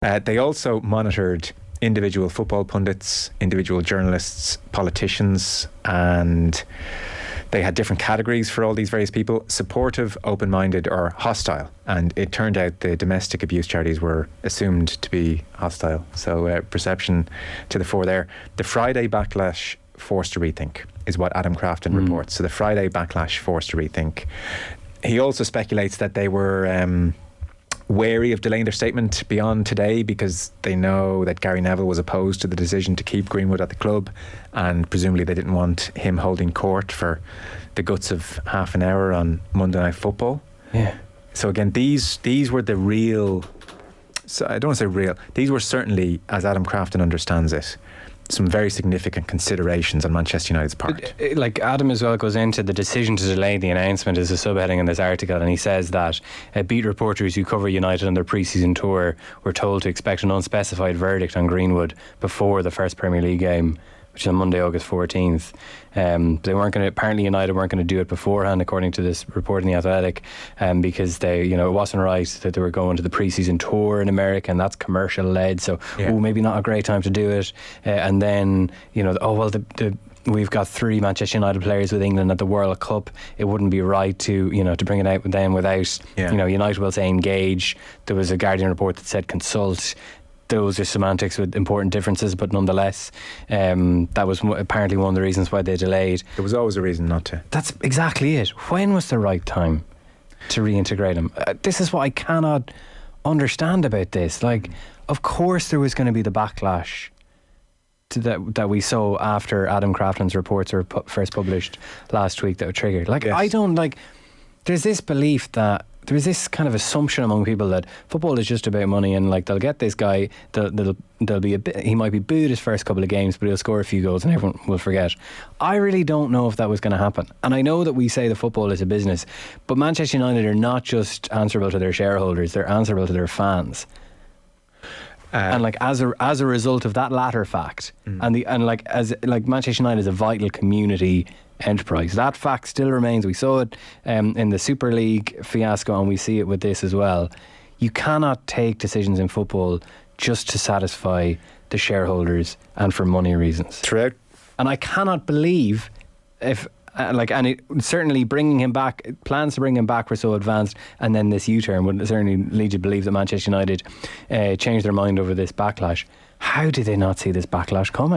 They also monitored individual football pundits, individual journalists, politicians, and they had different categories for all these various people: supportive, open-minded, or hostile. And it turned out the domestic abuse charities were assumed to be hostile. So perception to the fore there. The Friday backlash forced to rethink is what Adam Crafton reports. So the Friday backlash forced to rethink. He also speculates that they were wary of delaying their statement beyond today because they know that Gary Neville was opposed to the decision to keep Greenwood at the club, and presumably they didn't want him holding court for the guts of half an hour on Monday Night Football. Yeah. So again, these were the real, so I don't want to say real, these were certainly, as Adam Crafton understands it, some very significant considerations on Manchester United's part. Like Adam as well goes into the decision to delay the announcement as a subheading in this article, and he says that beat reporters who cover United on their pre-season tour were told to expect an unspecified verdict on Greenwood before the first Premier League game, which is on Monday, August 14th. They weren't going to, apparently United weren't going to do it beforehand, according to this report in The Athletic, because they, it wasn't right that they were going to the pre-season tour in America, and that's commercial led, so maybe not a great time to do it. And then, we've got 3 Manchester United players with England at the World Cup. It wouldn't be right to bring it out with them without, United will say engage. There was a Guardian report that said consult. Those are semantics with important differences, but nonetheless, that was apparently one of the reasons why they delayed. There was always a reason not to. That's exactly it. When was the right time to reintegrate him? This is what I cannot understand about this. Like, of course there was going to be the backlash to that we saw after Adam Crafton's reports were first published last week that were triggered. Like, yes. I don't like. There's this belief that. There's this kind of assumption among people that football is just about money, and like they'll get this guy, they'll be a bit, he might be booed his first couple of games, but he'll score a few goals and everyone will forget. I really don't know if that was going to happen. And I know that we say the football is a business, but Manchester United are not just answerable to their shareholders, they're answerable to their fans. And like as a result of that latter fact, and Manchester United is a vital community enterprise. That fact still remains. We saw it in the Super League fiasco, and we see it with this as well. You cannot take decisions in football just to satisfy the shareholders and for money reasons. True. And I cannot believe certainly bringing him back, plans to bring him back were so advanced, and then this U-turn would certainly lead you to believe that Manchester United changed their mind over this backlash. How did they not see this backlash coming?